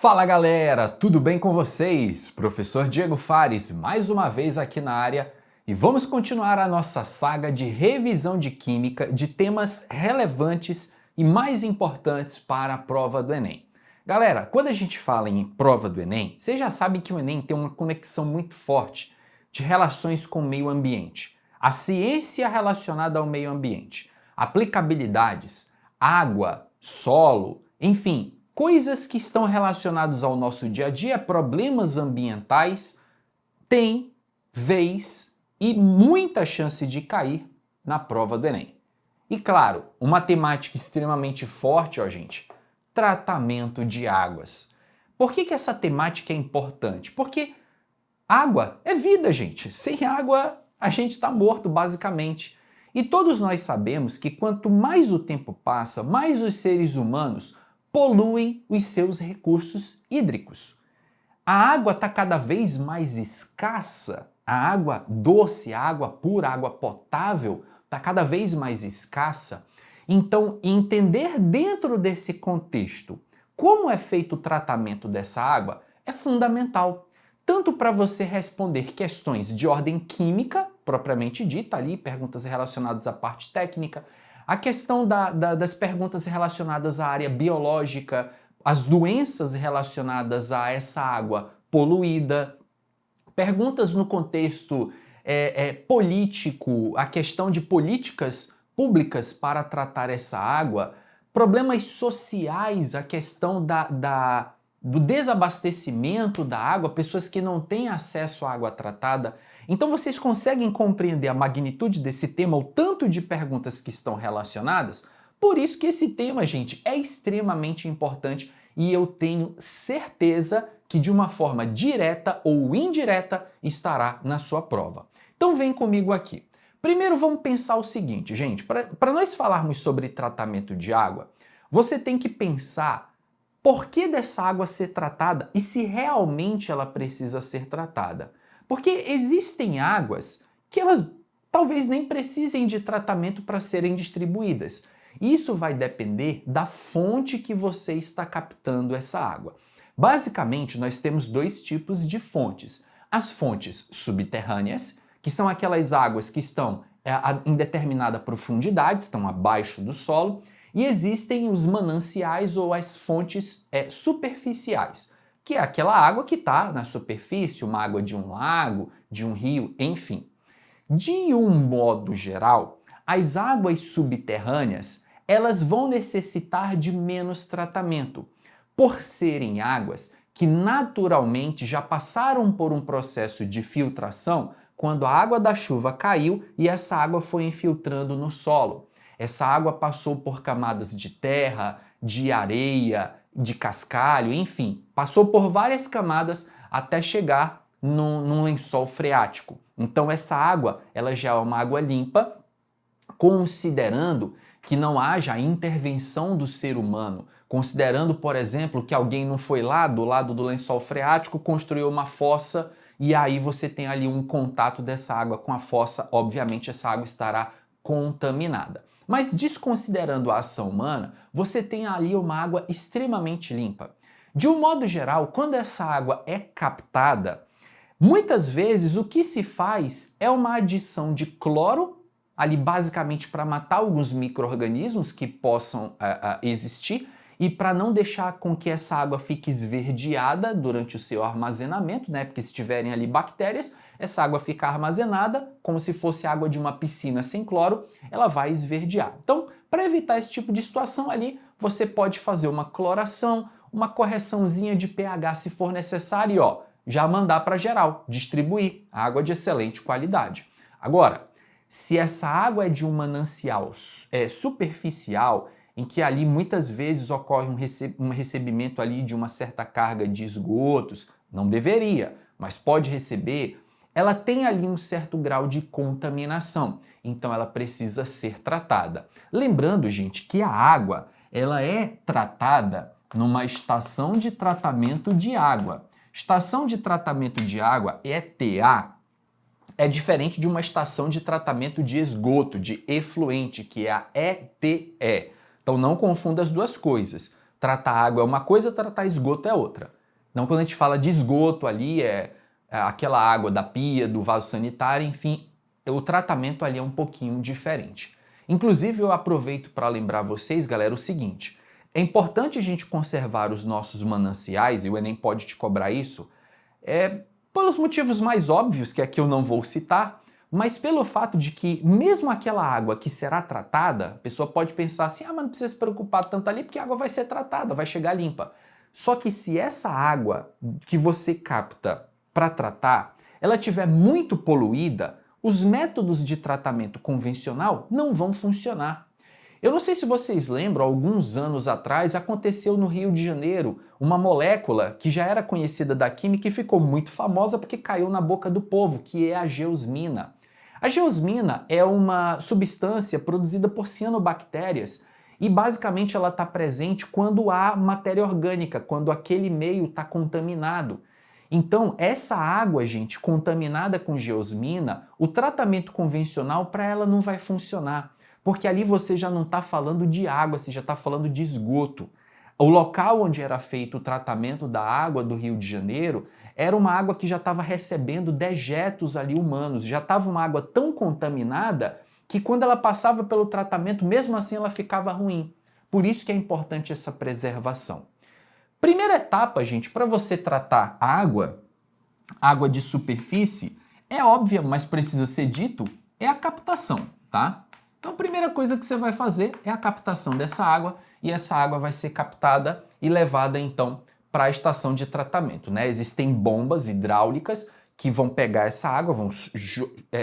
Fala galera, tudo bem com vocês? Professor Diego Fares, mais uma vez aqui na área e vamos continuar a nossa saga de revisão de química de temas relevantes e mais importantes para a prova do Enem. Galera, quando a gente fala em prova do Enem, vocês já sabem que o Enem tem uma conexão muito forte de relações com o meio ambiente. A ciência relacionada ao meio ambiente, aplicabilidades, água, solo, enfim, coisas que estão relacionadas ao nosso dia a dia, problemas ambientais, têm vez e muita chance de cair na prova do Enem. E claro, uma temática extremamente forte, ó gente, tratamento de águas. Por que essa temática é importante? Porque água é vida, gente. Sem água, a gente está morto, basicamente. E todos nós sabemos que quanto mais o tempo passa, mais os seres humanos poluem os seus recursos hídricos. A água está cada vez mais escassa, a água doce, a água pura, a água potável está cada vez mais escassa. Então, entender dentro desse contexto como é feito o tratamento dessa água é fundamental, tanto para você responder questões de ordem química, propriamente dita ali, perguntas relacionadas à parte técnica, a questão das perguntas relacionadas à área biológica, as doenças relacionadas a essa água poluída, perguntas no contexto político, a questão de políticas públicas para tratar essa água, problemas sociais, a questão do desabastecimento da água, pessoas que não têm acesso à água tratada. Então vocês conseguem compreender a magnitude desse tema, o tanto de perguntas que estão relacionadas? Por isso que esse tema, gente, é extremamente importante e eu tenho certeza que de uma forma direta ou indireta estará na sua prova. Então vem comigo aqui. Primeiro vamos pensar o seguinte, gente, para nós falarmos sobre tratamento de água, você tem que pensar por que dessa água ser tratada e se realmente ela precisa ser tratada. Porque existem águas que elas talvez nem precisem de tratamento para serem distribuídas. Isso vai depender da fonte que você está captando essa água. Basicamente, nós temos dois tipos de fontes. As fontes subterrâneas, que são aquelas águas que estão em determinada profundidade, estão abaixo do solo, e existem os mananciais ou as fontes superficiais, que é aquela água que está na superfície, uma água de um lago, de um rio, enfim. De um modo geral, as águas subterrâneas, elas vão necessitar de menos tratamento, por serem águas que naturalmente já passaram por um processo de filtração quando a água da chuva caiu e essa água foi infiltrando no solo. Essa água passou por camadas de terra, de areia, de cascalho, enfim, passou por várias camadas até chegar num lençol freático. Então essa água, ela já é uma água limpa, considerando que não haja a intervenção do ser humano, considerando, por exemplo, que alguém não foi lá do lado do lençol freático, construiu uma fossa e aí você tem ali um contato dessa água com a fossa, obviamente essa água estará contaminada. Mas desconsiderando a ação humana, você tem ali uma água extremamente limpa. De um modo geral, quando essa água é captada, muitas vezes o que se faz é uma adição de cloro, ali basicamente para matar alguns micro-organismos que possam existir e para não deixar com que essa água fique esverdeada durante o seu armazenamento, né? Porque se tiverem ali bactérias, essa água fica armazenada como se fosse água de uma piscina sem cloro, ela vai esverdear. Então, para evitar esse tipo de situação ali, você pode fazer uma cloração, uma correçãozinha de pH se for necessário e ó, já mandar para geral, distribuir água de excelente qualidade. Agora, se essa água é de um manancial superficial, em que ali muitas vezes ocorre um recebimento ali de uma certa carga de esgotos, não deveria, mas pode receber, ela tem ali um certo grau de contaminação, então ela precisa ser tratada. Lembrando, gente, que a água, ela é tratada numa estação de tratamento de água. Estação de tratamento de água, ETA, é diferente de uma estação de tratamento de esgoto, de efluente, que é a ETE. Então não confunda as duas coisas. Tratar água é uma coisa, tratar esgoto é outra. Então, quando a gente fala de esgoto ali, é aquela água da pia, do vaso sanitário, enfim, o tratamento ali é um pouquinho diferente. Inclusive, eu aproveito para lembrar vocês, galera, o seguinte: é importante a gente conservar os nossos mananciais, e o Enem pode te cobrar isso, pelos motivos mais óbvios, que aqui eu não vou citar, mas pelo fato de que mesmo aquela água que será tratada, a pessoa pode pensar assim, mas não precisa se preocupar tanto ali, porque a água vai ser tratada, vai chegar limpa. Só que se essa água que você capta para tratar, ela tiver muito poluída, os métodos de tratamento convencional não vão funcionar. Eu não sei se vocês lembram, alguns anos atrás aconteceu no Rio de Janeiro uma molécula que já era conhecida da química e ficou muito famosa porque caiu na boca do povo, que é a geosmina. A geosmina é uma substância produzida por cianobactérias e basicamente ela está presente quando há matéria orgânica, quando aquele meio está contaminado. Então, essa água, gente, contaminada com geosmina, o tratamento convencional para ela não vai funcionar. Porque ali você já não está falando de água, você já está falando de esgoto. O local onde era feito o tratamento da água do Rio de Janeiro era uma água que já estava recebendo dejetos ali humanos, já estava uma água tão contaminada que quando ela passava pelo tratamento, mesmo assim ela ficava ruim. Por isso que é importante essa preservação. Primeira etapa, gente, para você tratar água de superfície, é óbvia, mas precisa ser dito, é a captação, tá? Então, a primeira coisa que você vai fazer é a captação dessa água e essa água vai ser captada e levada então para a estação de tratamento, né? Existem bombas hidráulicas que vão pegar essa água, vão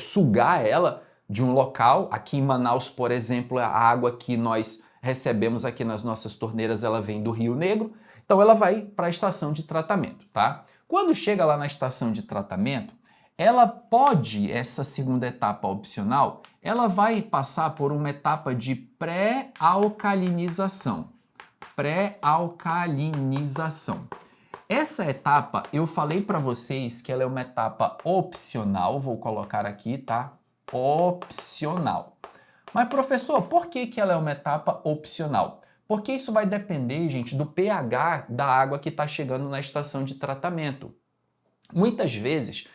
sugar ela de um local. Aqui em Manaus, por exemplo, a água que nós recebemos aqui nas nossas torneiras, ela vem do Rio Negro, então ela vai para a estação de tratamento, tá? Quando chega lá na estação de tratamento, ela pode, essa segunda etapa opcional, ela vai passar por uma etapa de pré-alcalinização. Pré-alcalinização. Essa etapa, eu falei para vocês que ela é uma etapa opcional, vou colocar aqui, tá? Opcional. Mas, professor, por que ela é uma etapa opcional? Porque isso vai depender, gente, do pH da água que está chegando na estação de tratamento. Muitas vezes,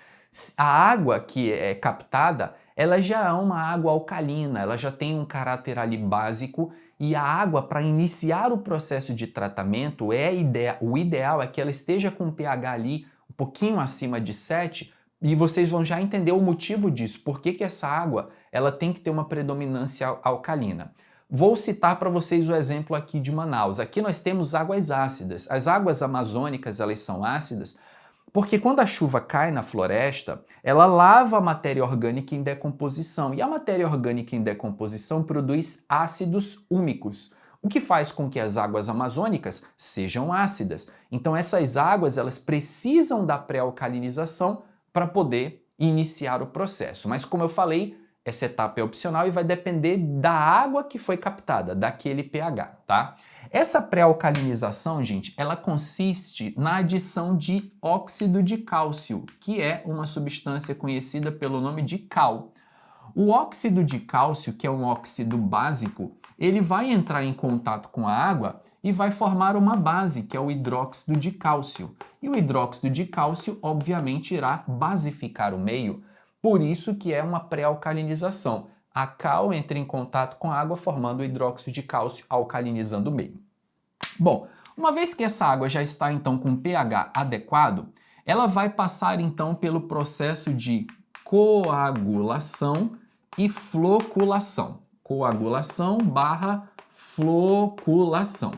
a água que é captada, ela já é uma água alcalina, ela já tem um caráter ali básico e a água, para iniciar o processo de tratamento, o ideal é que ela esteja com um pH ali um pouquinho acima de 7 e vocês vão já entender o motivo disso, por que essa água ela tem que ter uma predominância alcalina. Vou citar para vocês o exemplo aqui de Manaus. Aqui nós temos águas ácidas. As águas amazônicas, elas são ácidas porque quando a chuva cai na floresta, ela lava a matéria orgânica em decomposição. E a matéria orgânica em decomposição produz ácidos úmicos, o que faz com que as águas amazônicas sejam ácidas. Então essas águas, elas precisam da pré-alcalinização para poder iniciar o processo. Mas como eu falei, essa etapa é opcional e vai depender da água que foi captada, daquele pH, tá? Essa pré-alcalinização, gente, ela consiste na adição de óxido de cálcio, que é uma substância conhecida pelo nome de cal. O óxido de cálcio, que é um óxido básico, ele vai entrar em contato com a água e vai formar uma base, que é o hidróxido de cálcio. E o hidróxido de cálcio, obviamente, irá basificar o meio, por isso que é uma pré-alcalinização. A cal entra em contato com a água formando o hidróxido de cálcio, alcalinizando o meio. Bom, uma vez que essa água já está então com pH adequado, ela vai passar então pelo processo de coagulação e floculação. Coagulação barra floculação.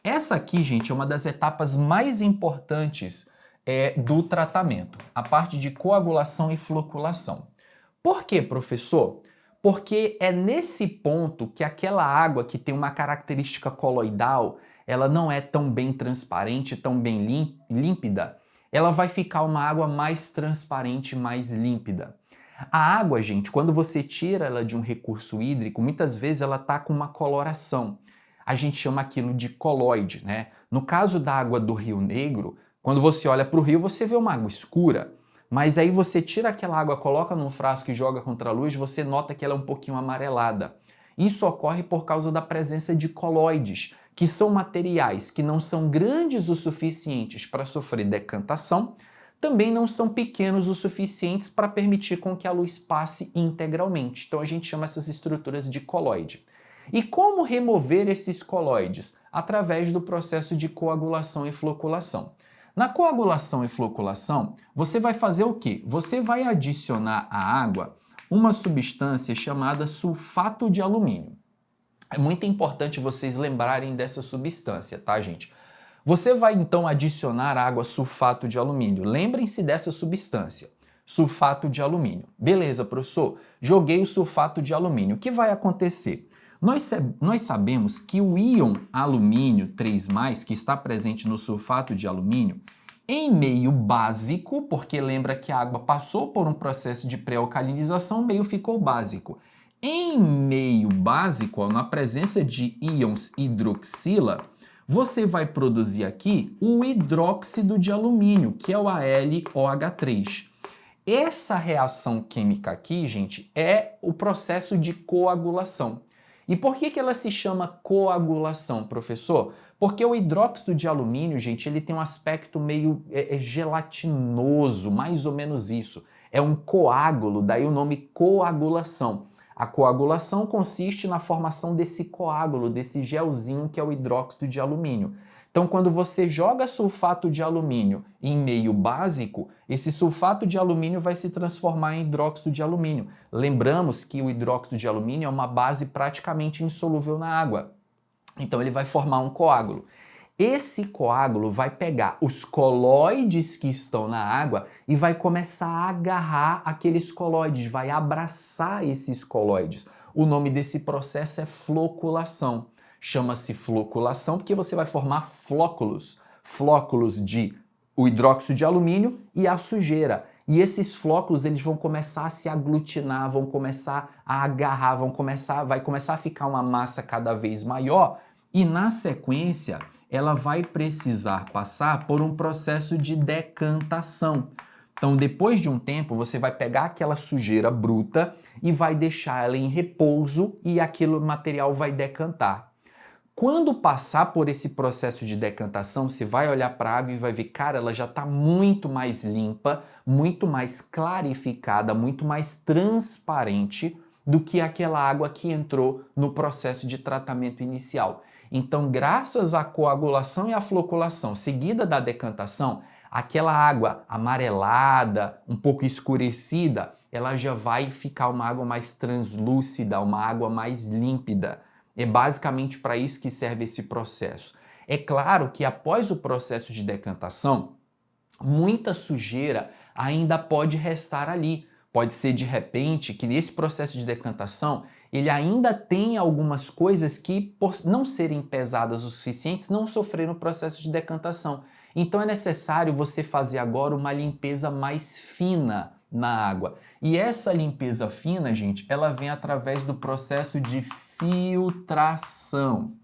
Essa aqui, gente, é uma das etapas mais importantes do tratamento, a parte de coagulação e floculação. Por quê, professor? Porque é nesse ponto que aquela água que tem uma característica coloidal, ela não é tão bem transparente, tão bem límpida, ela vai ficar uma água mais transparente, mais límpida. A água, gente, quando você tira ela de um recurso hídrico, muitas vezes ela está com uma coloração. A gente chama aquilo de coloide, né? No caso da água do Rio Negro, quando você olha para o rio, você vê uma água escura. Mas aí você tira aquela água, coloca num frasco e joga contra a luz, você nota que ela é um pouquinho amarelada. Isso ocorre por causa da presença de coloides, que são materiais que não são grandes o suficientes para sofrer decantação, também não são pequenos o suficientes para permitir com que a luz passe integralmente. Então a gente chama essas estruturas de coloide. E como remover esses coloides? Através do processo de coagulação e floculação. Na coagulação e floculação, você vai fazer o quê? Você vai adicionar à água uma substância chamada sulfato de alumínio. É muito importante vocês lembrarem dessa substância, tá, gente? Você vai então adicionar água sulfato de alumínio. Lembrem-se dessa substância, sulfato de alumínio. Beleza, professor, joguei o sulfato de alumínio. O que vai acontecer? Nós sabemos que o íon alumínio 3+, que está presente no sulfato de alumínio, em meio básico, porque lembra que a água passou por um processo de pré-alcalinização, o meio ficou básico. Em meio básico, na presença de íons hidroxila, você vai produzir aqui o hidróxido de alumínio, que é o AlOH3. Essa reação química aqui, gente, é o processo de coagulação. E por que ela se chama coagulação, professor? Porque o hidróxido de alumínio, gente, ele tem um aspecto meio gelatinoso, mais ou menos isso. É um coágulo, daí o nome coagulação. A coagulação consiste na formação desse coágulo, desse gelzinho que é o hidróxido de alumínio. Então, quando você joga sulfato de alumínio em meio básico, esse sulfato de alumínio vai se transformar em hidróxido de alumínio. Lembramos que o hidróxido de alumínio é uma base praticamente insolúvel na água. Então, ele vai formar um coágulo. Esse coágulo vai pegar os coloides que estão na água e vai começar a agarrar aqueles coloides, vai abraçar esses coloides. O nome desse processo é floculação. Chama-se floculação porque você vai formar flóculos. Flóculos de o hidróxido de alumínio e a sujeira. E esses flóculos eles vão começar a se aglutinar, vão começar a agarrar, vai começar a ficar uma massa cada vez maior e na sequência ela vai precisar passar por um processo de decantação. Então, depois de um tempo, você vai pegar aquela sujeira bruta e vai deixar ela em repouso e aquele material vai decantar. Quando passar por esse processo de decantação, você vai olhar para a água e vai ver, cara, ela já está muito mais limpa, muito mais clarificada, muito mais transparente do que aquela água que entrou no processo de tratamento inicial. Então, graças à coagulação e à floculação seguida da decantação, aquela água amarelada, um pouco escurecida, ela já vai ficar uma água mais translúcida, uma água mais límpida. É basicamente para isso que serve esse processo. É claro que após o processo de decantação, muita sujeira ainda pode restar ali. Pode ser de repente que nesse processo de decantação ele ainda tem algumas coisas que, por não serem pesadas o suficiente, não sofreram o processo de decantação. Então é necessário você fazer agora uma limpeza mais fina na água. E essa limpeza fina, gente, ela vem através do processo de filtração.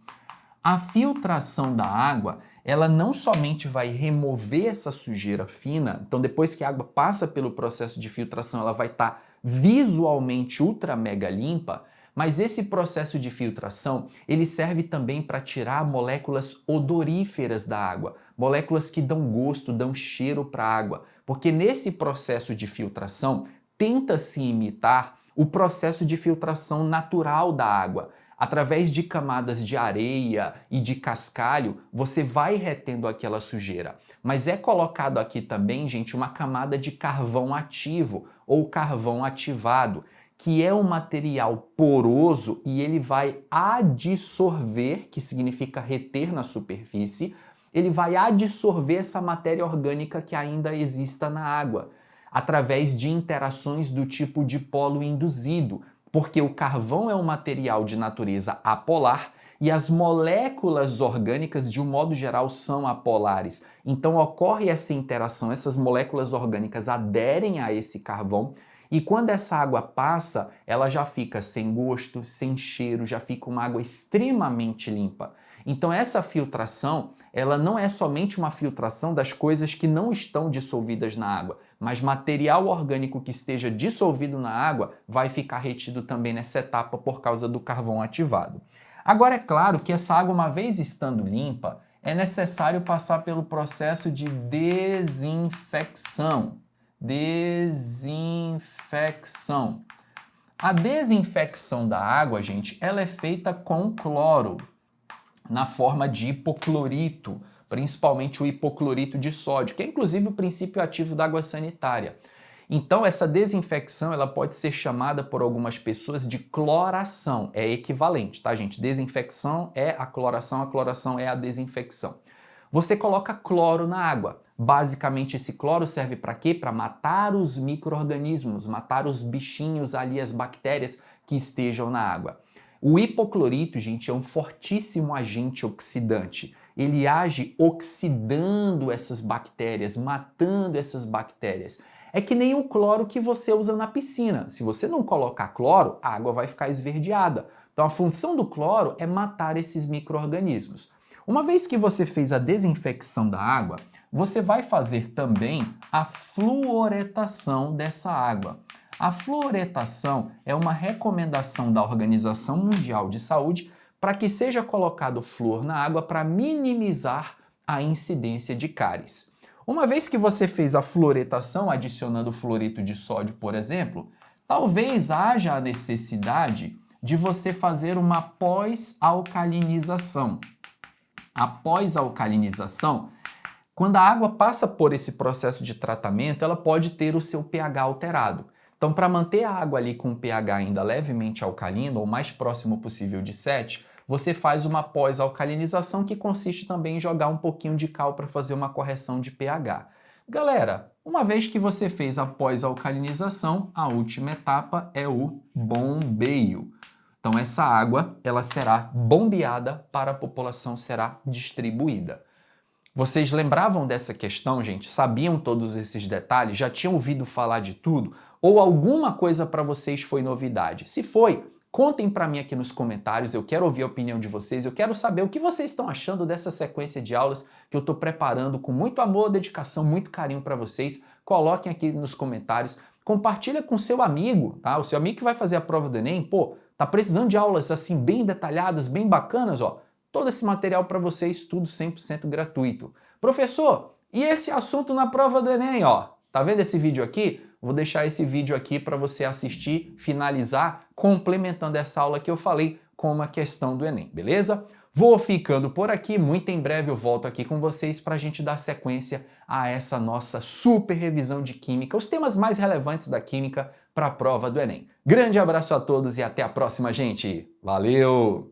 A filtração da água, ela não somente vai remover essa sujeira fina, então depois que a água passa pelo processo de filtração, ela vai estar visualmente ultra mega limpa, mas esse processo de filtração, ele serve também para tirar moléculas odoríferas da água, moléculas que dão gosto, dão cheiro para a água, porque nesse processo de filtração tenta-se imitar o processo de filtração natural da água. Através de camadas de areia e de cascalho, você vai retendo aquela sujeira. Mas é colocado aqui também, gente, uma camada de carvão ativo ou carvão ativado, que é um material poroso e ele vai adsorver, que significa reter na superfície, ele vai adsorver essa matéria orgânica que ainda exista na água, através de interações do tipo dipolo induzido, porque o carvão é um material de natureza apolar e as moléculas orgânicas, de um modo geral, são apolares. Então ocorre essa interação, essas moléculas orgânicas aderem a esse carvão e quando essa água passa, ela já fica sem gosto, sem cheiro, já fica uma água extremamente limpa. Então essa filtração, ela não é somente uma filtração das coisas que não estão dissolvidas na água, mas material orgânico que esteja dissolvido na água vai ficar retido também nessa etapa por causa do carvão ativado. Agora é claro que essa água, uma vez estando limpa, é necessário passar pelo processo de desinfecção. Desinfecção. A desinfecção da água, gente, ela é feita com cloro, na forma de hipoclorito, principalmente o hipoclorito de sódio, que é inclusive o princípio ativo da água sanitária. Então, essa desinfecção ela pode ser chamada por algumas pessoas de cloração. É equivalente, tá, gente? Desinfecção é a cloração é a desinfecção. Você coloca cloro na água. Basicamente, esse cloro serve para quê? Para matar os micro-organismos, matar os bichinhos ali, as bactérias que estejam na água. O hipoclorito, gente, é um fortíssimo agente oxidante. Ele age oxidando essas bactérias, matando essas bactérias. É que nem o cloro que você usa na piscina. Se você não colocar cloro, a água vai ficar esverdeada. Então a função do cloro é matar esses micro-organismos. Uma vez que você fez a desinfecção da água, você vai fazer também a fluoretação dessa água. A fluoretação é uma recomendação da Organização Mundial de Saúde para que seja colocado flúor na água para minimizar a incidência de cáries. Uma vez que você fez a fluoretação, adicionando fluorito de sódio, por exemplo, talvez haja a necessidade de você fazer uma pós-alcalinização. A pós-alcalinização, quando a água passa por esse processo de tratamento, ela pode ter o seu pH alterado. Então, para manter a água ali com o pH ainda levemente alcalino, ou mais próximo possível de 7, você faz uma pós-alcalinização que consiste também em jogar um pouquinho de cal para fazer uma correção de pH. Galera, uma vez que você fez a pós-alcalinização, a última etapa é o bombeio. Então essa água ela será bombeada para a população, será distribuída. Vocês lembravam dessa questão, gente? Sabiam todos esses detalhes? Já tinham ouvido falar de tudo? Ou alguma coisa para vocês foi novidade? Se foi, contem para mim aqui nos comentários, eu quero ouvir a opinião de vocês, eu quero saber o que vocês estão achando dessa sequência de aulas que eu estou preparando com muito amor, dedicação, muito carinho para vocês. Coloquem aqui nos comentários, compartilha com seu amigo, tá? O seu amigo que vai fazer a prova do Enem, pô, tá precisando de aulas assim bem detalhadas, bem bacanas, ó. Todo esse material para vocês, tudo 100% gratuito. Professor, e esse assunto na prova do Enem, ó? Tá vendo esse vídeo aqui? Vou deixar esse vídeo aqui para você assistir, finalizar, complementando essa aula que eu falei com uma questão do Enem, beleza? Vou ficando por aqui, muito em breve eu volto aqui com vocês para a gente dar sequência a essa nossa super revisão de Química, os temas mais relevantes da Química para a prova do Enem. Grande abraço a todos e até a próxima, gente! Valeu!